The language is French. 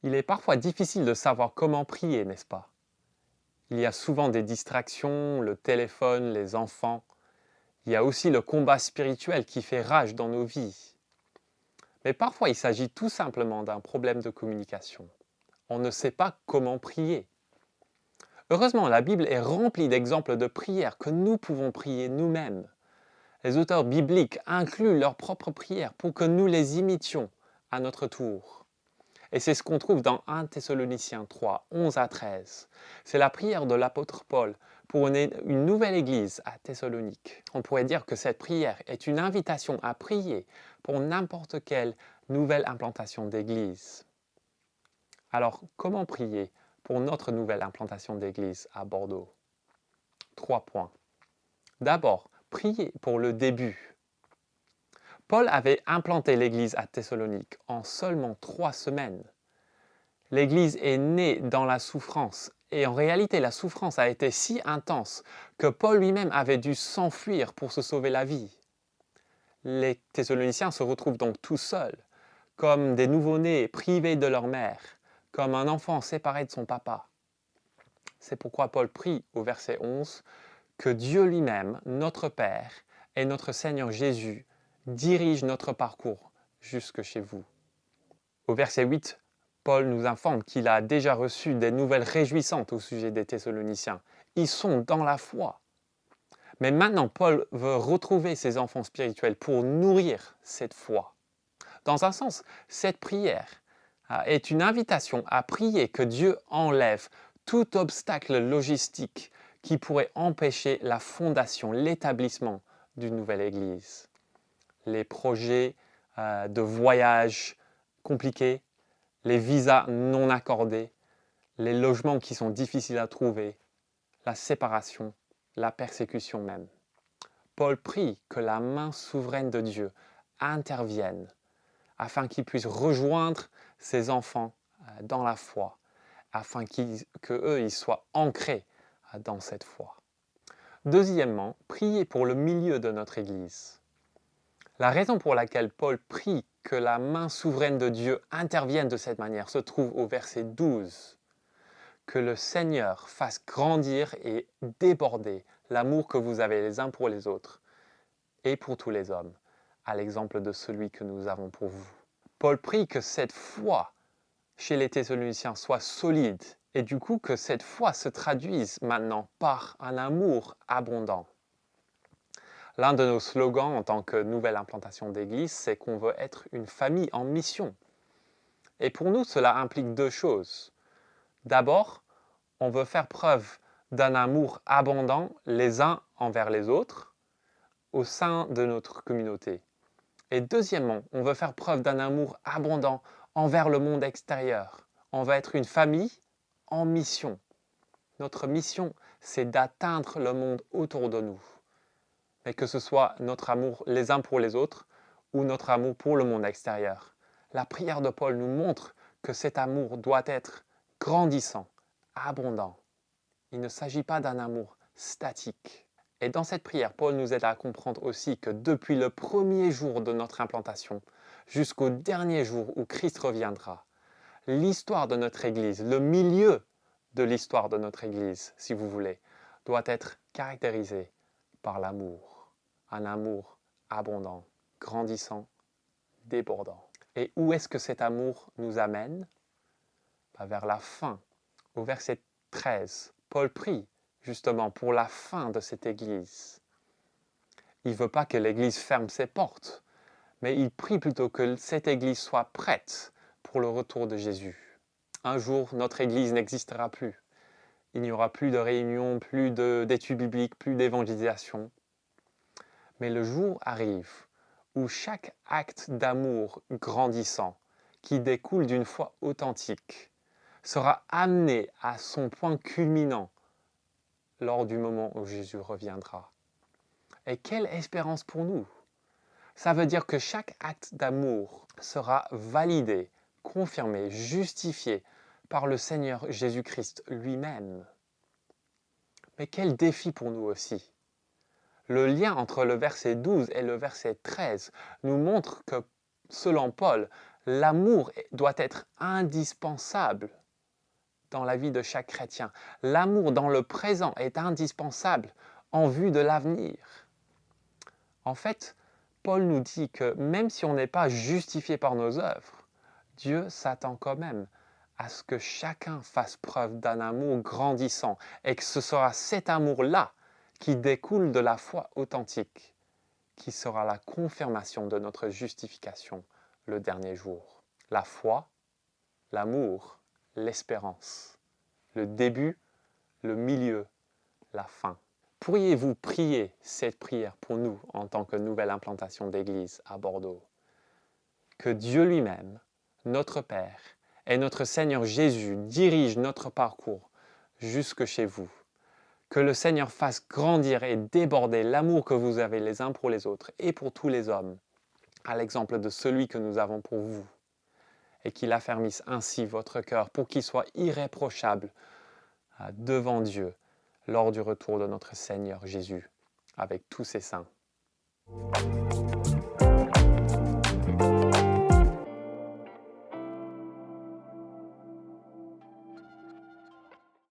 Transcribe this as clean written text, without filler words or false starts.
Il est parfois difficile de savoir comment prier, n'est-ce pas? Il y a souvent des distractions, le téléphone, les enfants. Il y a aussi le combat spirituel qui fait rage dans nos vies. Mais parfois, il s'agit tout simplement d'un problème de communication. On ne sait pas comment prier. Heureusement, la Bible est remplie d'exemples de prières que nous pouvons prier nous-mêmes. Les auteurs bibliques incluent leurs propres prières pour que nous les imitions à notre tour. Et c'est ce qu'on trouve dans 1 Thessaloniciens 3, 11 à 13. C'est la prière de l'apôtre Paul pour une nouvelle église à Thessalonique. On pourrait dire que cette prière est une invitation à prier pour n'importe quelle nouvelle implantation d'église. Alors, comment prier pour notre nouvelle implantation d'église à Bordeaux? 3 points. D'abord, prier pour le début. Paul avait implanté l'église à Thessalonique en seulement 3 semaines. L'Église est née dans la souffrance et en réalité la souffrance a été si intense que Paul lui-même avait dû s'enfuir pour se sauver la vie. Les Thessaloniciens se retrouvent donc tout seuls, comme des nouveau-nés privés de leur mère, comme un enfant séparé de son papa. C'est pourquoi Paul prie au verset 11 que Dieu lui-même, notre Père et notre Seigneur Jésus dirigent notre parcours jusque chez vous. Au verset 8, Paul nous informe qu'il a déjà reçu des nouvelles réjouissantes au sujet des Thessaloniciens. Ils sont dans la foi. Mais maintenant, Paul veut retrouver ses enfants spirituels pour nourrir cette foi. Dans un sens, cette prière est une invitation à prier que Dieu enlève tout obstacle logistique qui pourrait empêcher la fondation, l'établissement d'une nouvelle Église. Les projets de voyage compliqués, les visas non accordés, les logements qui sont difficiles à trouver, la séparation, la persécution même. Paul prie que la main souveraine de Dieu intervienne afin qu'il puisse rejoindre ses enfants dans la foi, afin qu'eux ils soient ancrés dans cette foi. Deuxièmement, prier pour le milieu de notre Église. La raison pour laquelle Paul prie que la main souveraine de Dieu intervienne de cette manière se trouve au verset 12. Que le Seigneur fasse grandir et déborder l'amour que vous avez les uns pour les autres et pour tous les hommes, à l'exemple de celui que nous avons pour vous. Paul prie que cette foi chez les Thessaloniciens soit solide et du coup que cette foi se traduise maintenant par un amour abondant. L'un de nos slogans en tant que nouvelle implantation d'église, c'est qu'on veut être une famille en mission. Et pour nous, cela implique deux choses. D'abord, on veut faire preuve d'un amour abondant les uns envers les autres au sein de notre communauté. Et deuxièmement, on veut faire preuve d'un amour abondant envers le monde extérieur. On veut être une famille en mission. Notre mission, c'est d'atteindre le monde autour de nous. Mais que ce soit notre amour les uns pour les autres ou notre amour pour le monde extérieur. La prière de Paul nous montre que cet amour doit être grandissant, abondant. Il ne s'agit pas d'un amour statique. Et dans cette prière, Paul nous aide à comprendre aussi que depuis le premier jour de notre implantation jusqu'au dernier jour où Christ reviendra, l'histoire de notre Église, le milieu de l'histoire de notre Église, si vous voulez, doit être caractérisé par l'amour. Un amour abondant, grandissant, débordant. Et où est-ce que cet amour nous amène? Vers la fin, au verset 13. Paul prie justement pour la fin de cette Église. Il ne veut pas que l'Église ferme ses portes, mais il prie plutôt que cette Église soit prête pour le retour de Jésus. Un jour, notre Église n'existera plus. Il n'y aura plus de réunions, plus d'études bibliques, plus d'évangélisation. Mais le jour arrive où chaque acte d'amour grandissant, qui découle d'une foi authentique, sera amené à son point culminant lors du moment où Jésus reviendra. Et quelle espérance pour nous! Ça veut dire que chaque acte d'amour sera validé, confirmé, justifié par le Seigneur Jésus-Christ lui-même. Mais quel défi pour nous aussi! Le lien entre le verset 12 et le verset 13 nous montre que, selon Paul, L'amour doit être indispensable dans la vie de chaque chrétien. L'amour dans le présent est indispensable en vue de l'avenir. En fait, Paul nous dit que même si on n'est pas justifié par nos œuvres, Dieu s'attend quand même à ce que chacun fasse preuve d'un amour grandissant et que ce sera cet amour-là qui découle de la foi authentique, qui sera la confirmation de notre justification le dernier jour. La foi, l'amour, l'espérance, le début, le milieu, la fin. Pourriez-vous prier cette prière pour nous en tant que nouvelle implantation d'église à Bordeaux? Que Dieu lui-même, notre Père et notre Seigneur Jésus dirigent notre parcours jusque chez vous. Que le Seigneur fasse grandir et déborder l'amour que vous avez les uns pour les autres et pour tous les hommes, à l'exemple de celui que nous avons pour vous, et qu'il affermisse ainsi votre cœur pour qu'il soit irréprochable devant Dieu lors du retour de notre Seigneur Jésus avec tous ses saints.